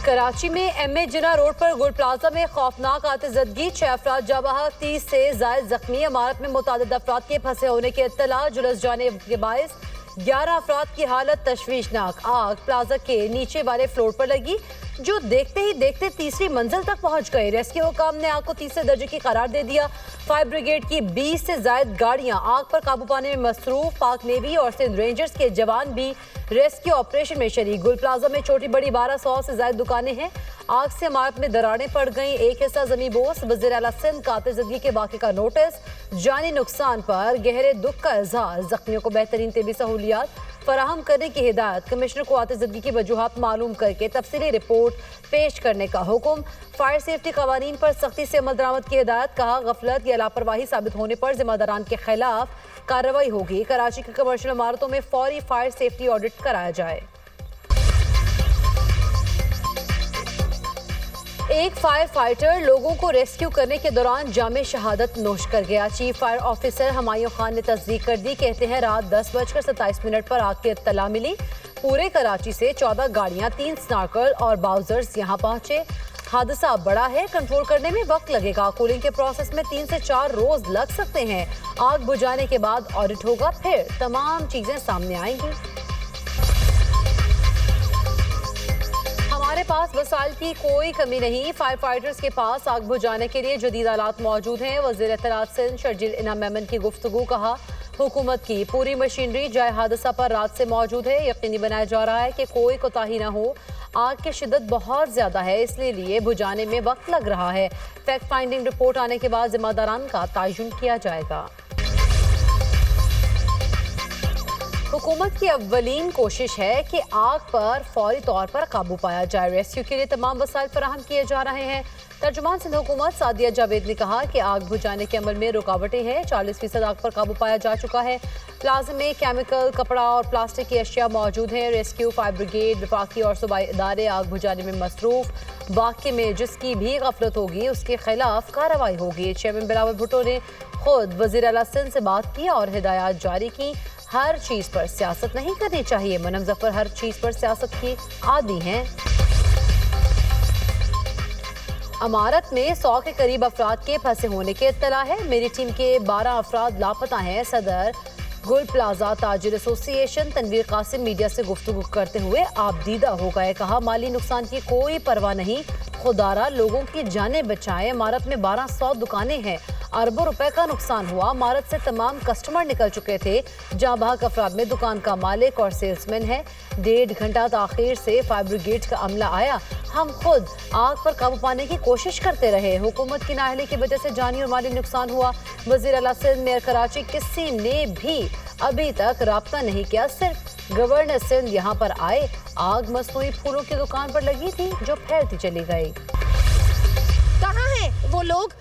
कराची में एमए जिना रोड पर गुल प्लाजा में खौफनाक आतिशबाजी, 6 अफराद जाँ बहक, 30 से जायद जख्मी। इमारत में मुतादिद अफराद के फंसे होने की इत्तला, जुलस जाने के बायस 11 अफराद की हालत तशवीशनाक। आग प्लाजा के नीचे वाले फ्लोर पर लगी, जो देखते ही देखते तीसरी मंजिल तक पहुंच गई। रेस्क्यू हुकाम ने आग को तीसरे दर्जे की करार दे दिया। फायर ब्रिगेड की 20 से जायद गाड़ियां आग पर काबू पाने में मसरूफ। पाक नेवी और सिंध रेंजर्स के जवान भी रेस्क्यू ऑपरेशन में शरीक। गुल प्लाजा में छोटी बड़ी 1200 से जायद दुकानें हैं। आग से इमारत में दरारें पड़ गईं, एक हिस्सा जमीन बोस। वज़ीर आला सिंध का आतिशबाजी के वाक़े का नोटिस, जानी नुकसान पर गहरे दुख का इजहार। जख्मियों को बेहतरीन तिबी सहूलियात फराहम करने की हिदायत। कमिश्नर को आतिशबाजी की वजूहात मालूम करके तफसीली रिपोर्ट पेश करने का हुक्म। फायर सेफ्टी कवानीन पर सख्ती से अमल दरामद की हिदायत। कहा, गफलत या लापरवाही साबित होने पर जिम्मेदारान के खिलाफ कार्रवाई होगी। कराची की कमर्शियल इमारतों में फौरी फायर सेफ्टी ऑडिट कराया जाए। एक फायर फाइटर लोगों को रेस्क्यू करने के दौरान जामे शहादत नोश कर गया। Chief fire officer Humayun Khan ने तस्दीक कर दी। कहते हैं रात 10:27 पर आग की इत्तला मिली। पूरे कराची से 14 गाड़ियां, 3 स्नार्कर और बाउजर्स यहां पहुंचे। हादसा बड़ा है, कंट्रोल करने में वक्त लगेगा। कूलिंग के प्रोसेस में 3 से 4 रोज लग सकते हैं। आग बुझाने के बाद ऑडिट होगा, फिर तमाम चीजें सामने आएंगी। हमारे पास वसाइल की कोई कमी नहीं। फायर फाइटर्स के पास आग बुझाने के लिए जदीद आलात मौजूद हैं। वज़ीर इत्तलात सिंध शर्जील इनाम मेमन की गुफ्तगू। कहा, हुकूमत की पूरी मशीनरी जाए हादसा पर रात से मौजूद है। यकीनी बनाया जा रहा है कि कोई कोताही न हो। आग की शिद्दत बहुत ज्यादा है, इसलिए बुझाने में वक्त लग रहा है। फैक्ट फाइंडिंग रिपोर्ट आने के बाद जिम्मेदारान का तयन किया जाएगा। हुकूमत की अव्वलीन कोशिश है कि आग पर फौरी तौर पर काबू पाया जाए। रेस्क्यू के लिए तमाम वसाइल फराहम किए जा रहे हैं। तर्जुमान सिंध हुकूमत सादिया जावेद ने कहा कि आग बुझाने के अमल में रुकावटें हैं। 40% आग पर काबू पाया जा चुका है। प्लाजा में केमिकल, कपड़ा और प्लास्टिक की अशिया मौजूद हैं। रेस्क्यू, फायर ब्रिगेड, वफाकी और सूबाई इदारे आग बुझाने में मसरूफ। वाक़े में जिसकी भी गफलत होगी उसके खिलाफ कार्रवाई होगी। चेयरमैन बिलावल भुट्टो ने खुद वज़ीर आला सिंध से बात की और हिदायत जारी की। हर चीज पर सियासत नहीं करनी चाहिए। मनम जफर हर चीज पर सियासत की आदी हैं। इमारत में 100 के करीब अफराद के फंसे होने की इत्तला है। मेरी टीम के 12 अफराद लापता हैं। सदर गुल प्लाजा ताजिर एसोसिएशन तनवीर कासिम मीडिया से गुफ्तगू करते हुए आपदीदा हो गए। कहा, माली नुकसान की कोई परवाह नहीं, खुदारा लोगों की जानें बचाएं। इमारत में 1200 दुकानें हैं, अरबों रुपए का नुकसान हुआ। इमारत से तमाम कस्टमर निकल चुके थे। जाँ बहक अफराद में दुकान का मालिक और सेल्समैन है। 1.5 घंटा ताखीर से फायर ब्रिगेड का अमला आया। हम खुद आग पर काबू पाने की कोशिश करते रहे। हुकूमत की नाअहली की वजह से जानी और माली नुकसान हुआ। वज़ीर आला सिंध, मेयर कराची, किसी ने भी अभी तक राब्ता नहीं किया। सिर्फ गवर्नर सिंध यहाँ पर आए। आग मसनूई फूलों की दुकान पर लगी थी जो फैलती चली गई। कहाँ हैं वो लोग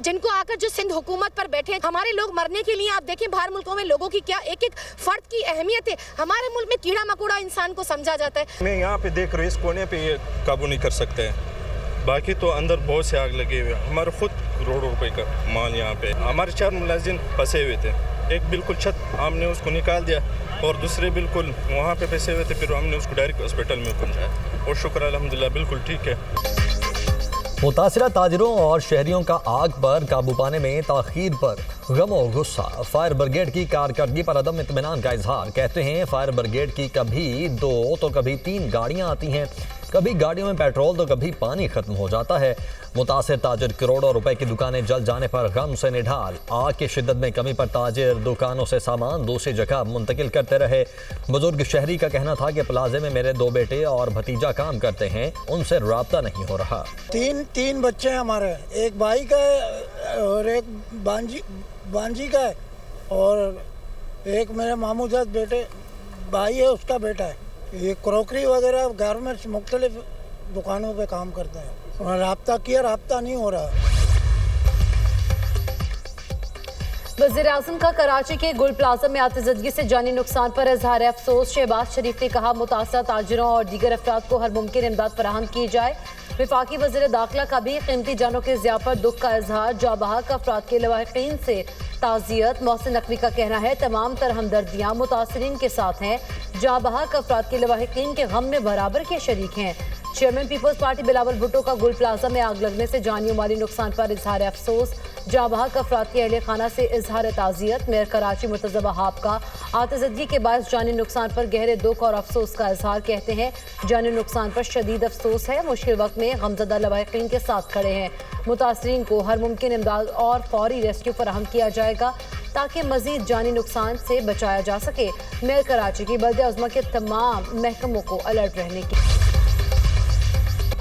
जिनको आकर जो सिंध हुकूमत पर बैठे? हमारे लोग मरने के लिए, आप देखें बाहर मुल्कों में लोगों की क्या एक एक फर्द की अहमियत है। हमारे मुल्क में कीड़ा मकोड़ा इंसान को समझा जाता है। मैं यहाँ पे देख रहा हूँ, इस कोने पे ये काबू नहीं कर सकते हैं। बाकी तो अंदर बहुत से आग लगे हुए। हमारे खुद करोड़ों रुपए का माल यहाँ पे। हमारे 4 मुलाजिम फंसे हुए थे। एक बिल्कुल छत हमने उसको निकाल दिया और दूसरे बिल्कुल वहाँ पे फंसे हुए थे। फिर हमने उसको डायरेक्ट हॉस्पिटल में पहुँचाया और शुक्र अल्हम्दुलिल्लाह बिल्कुल ठीक है। मुतासिरा ताजिरों और शहरियों का आग पर काबू पाने में ताखीर पर गम और गुस्सा। फायर ब्रिगेड की कारकर्दगी पर अदम इत्मीनान का इजहार। कहते हैं फायर ब्रिगेड की कभी 2 तो कभी 3 गाड़ियां आती हैं। कभी गाड़ियों में पेट्रोल तो कभी पानी खत्म हो जाता है। मुतासिर ताजिर करोड़ों रुपए की दुकानें जल जाने पर गम से निढाल। आग की शिद्दत में कमी पर ताजिर दुकानों से सामान दूसरी जगह मुंतकिल करते रहे। बुजुर्ग शहरी का कहना था कि प्लाजे में मेरे 2 बेटे और भतीजा काम करते हैं, उनसे राब्ता नहीं हो रहा। तीन बच्चे हैं हमारे, एक भाई का है और एक बांजी का है और एक मेरे मामू जात बेटे भाई है, उसका बेटा है। ये क्रॉकरी वगैरह गारमेंट्स मुख्तलिफ दुकानों पे काम करते हैं और राब्ता किया, राब्ता नहीं हो रहा। वज़ीर आज़म का कराची के गुल प्लाजा में आतिशबाजी से जानी नुकसान पर इजहार अफसोस। शहबाज शरीफ ने कहा, मुतासरा ताजिरों और दीगर अफराद को हर मुमकिन इमदाद फराहम की जाए। वफाकी वज़ीर दाखिला का भी कीमती जानों के ज़िया पर दुख का इजहार। जाँ बहक अफराद के लवाहिकीन से ताज़ियत। मोहसिन नकवी का कहना है, तमाम तर हमदर्दियाँ मुतासरीन के साथ हैं। जाँ बहक अफराद के लवाहिकीन के गम में बराबर के शरीक हैं। Chairman peoples party Bilawal Bhutto का गुल प्लाजा में आग लगने से जानी माली नुकसान पर इजहार अफसोस। जहां बहक अफराद के अहले खाना से इजहार ताज़ियत। मेयर कराची मुर्तज़ा वहाब का आतिज़दगी के बायस जानी नुकसान पर गहरे दुख और अफसोस का इजहार। कहते हैं जानी नुकसान पर शदीद अफसोस है। मुश्किल वक्त में गमज़दा लवाहिकीन के साथ खड़े हैं। मुतासरीन को हर मुमकिन इमदाद और फौरी रेस्क्यू फराहम किया जाएगा ताकि मजीद जानी नुकसान से बचाया जा सके। मेयर कराची की बल्दिया-उज़्मा के तमाम महकमों को अलर्ट रहने की।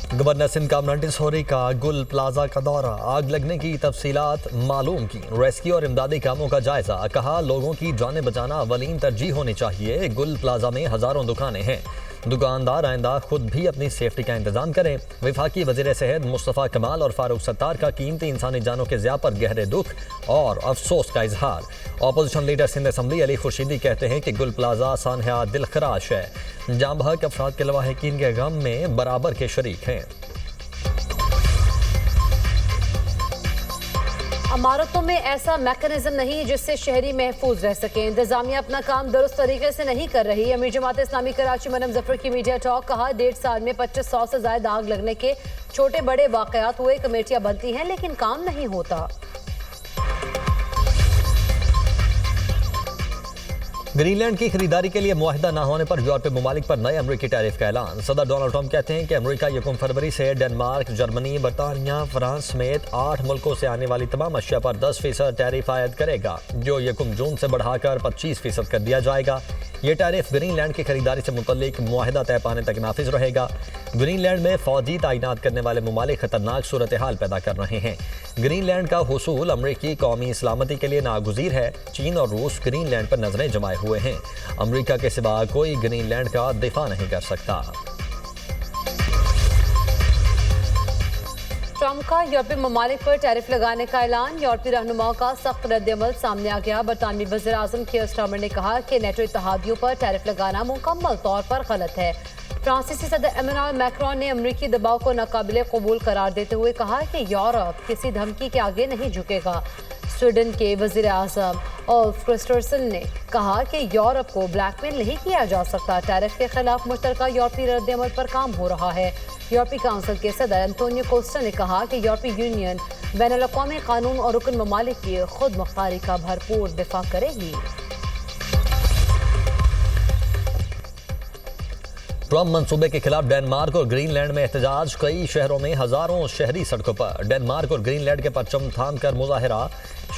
गवर्नर सिंध का मॉन्टेसरी का गुल प्लाजा का दौरा, आग लगने की तफसीलात मालूम की, रेस्क्यू और इमदादी कामों का जायजा। कहा लोगों की जानें बचाना अवलीन तरजीह होनी चाहिए। गुल प्लाजा में हजारों दुकानें हैं, दुकानदार आइंदा खुद भी अपनी सेफ्टी का इंतजाम करें। वफाकी वज़ीर सेहत मुस्तफ़ा कमाल और फारूक सत्तार का कीमती इंसानी जानों के ज़िया पर गहरे दुख और अफसोस का इजहार। Opposition leader Sindh assembly Ali Khurshidi कहते हैं कि गुल प्लाजा सानहा दिल खराश है। जाँ बहक अफराद के लवाहिकीन के गम में बराबर के शरीक हैं। इमारतों में ऐसा मैकेनिज्म नहीं जिससे शहरी महफूज रह सके। इंतजामिया अपना काम दुरुस्त तरीके से नहीं कर रही। अमीर जमात इस्लामी कराची मरम जफर की मीडिया टॉक। कहा 1.5 साल में 2500 से ज्यादा आग लगने के छोटे बड़े वाकयात हुए। कमेटियां बनती हैं लेकिन काम नहीं होता। ग्रीनलैंड की खरीदारी के लिए मुआहिदा न होने पर यूरोपीय ममालिक पर नए अमरीकी टैरिफ का ऐलान। सदर डोनाल्ड ट्रंप कहते हैं कि अमरीका 1 फरवरी से डेनमार्क, जर्मनी, बरतानिया, फ्रांस समेत 8 मुल्कों से आने वाली तमाम अशिया पर 10% टैरिफ आयद करेगा, जो 1 जून से बढ़ाकर 25% कर दिया जाएगा। ये टैरिफ ग्रीनलैंड की खरीदारी से मुतल्लिक मुआहिदा तय पाने तक नाफिज रहेगा। ग्रीनलैंड में फौजी तैनात करने वाले ममालिक खतरनाक सूरत हाल पैदा कर रहे हैं। ग्रीनलैंड का हुसूल अमरीकी कौमी सलामती के लिए नागुज़ीर है। चीन और रूस ग्रीनलैंड पर नजरें जमाए हुए हैं। अमरीका के सिवा कोई ग्रीनलैंड का दिफा नहीं कर सकता। ट्रंप का यूरोपीय ममालिक पर टैरिफ लगाने का ऐलान। यूरोपीय रहनुमाओं का सख्त रद्दअमल सामने आ गया। बरतानवी वज़ीर आज़म कीयर स्टारमर ने कहा कि नेटो इत्तेहादियों पर टैरिफ लगाना मुकम्मल तौर पर गलत है। फ्रांसीसी सदर इमैनुअल मैक्रोन ने अमरीकी दबाव को नाकाबिले कबूल करार देते हुए कहा कि यूरोप किसी धमकी के आगे नहीं झुकेगा। स्वीडन के वज़ीर आज़म उल्फ क्रिस्टरसन ने कहा कि यूरोप को ब्लैकमेल नहीं किया जा सकता। टैरिफ के खिलाफ मुश्तरका यूरोपीय रद्दअमल पर काम हो रहा है। यूरोपीय काउंसिल के सदर एंटोनियो कोस्टा ने कहा कि यूरोपीय यूनियन बैनुल-अक़वामी कानून और रुकन ममालिक की खुद मुख्तारी का भरपूर दिफा करेगी। ट्रंप मंसूबे के खिलाफ डेनमार्क और ग्रीनलैंड में एहतजाज। कई शहरों में हजारों शहरी सड़कों पर। डेनमार्क और ग्रीनलैंड के परचम थाम कर मुजाहिरा।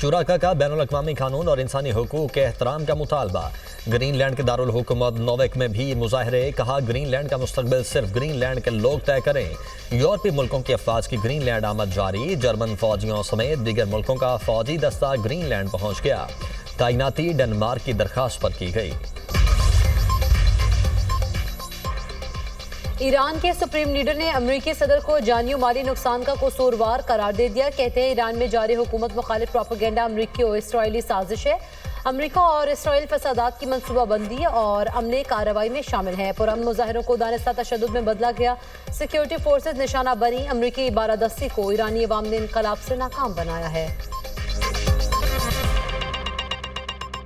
शुराका का बैनुल-अक़वामी कानून और इंसानी हुकूक के एहतराम का मुतालबा। ग्रीनलैंड के दारुल हुकूमत नोवेक में भी मुजाहिरे। कहा ग्रीनलैंड का मुस्तकबिल सिर्फ ग्रीनलैंड के लोग तय करें। यूरोपीय मुल्कों की अफवाज की ग्रीनलैंड आमद जारी। जर्मन फौजियों समेत दीगर मुल्कों का फौजी दस्ता ग्रीनलैंड पहुंच गया। तैनाती डेनमार्क की दरखास्त पर की गई। ईरान के सुप्रीम लीडर ने अमरीकी सदर को जानी माली नुकसान का कसूरवार करार दे दिया। कहते हैं ईरान में जारी हुकूमत मुखालिफ प्रोपेगेंडा अमरीकी और इसराइली साजिश है। अमरीका और इसराइल फसादात की मनसूबाबंदी और अमले कार्रवाई में शामिल है। पुरअमन मुजाहिरों को दानिस्ता तशद्दुद में बदला गया। सिक्योरिटी फोर्सेज निशाना बनी। अमरीकी बारादस्ती को ईरानी अवाम ने इनकलाब से नाकाम बनाया है।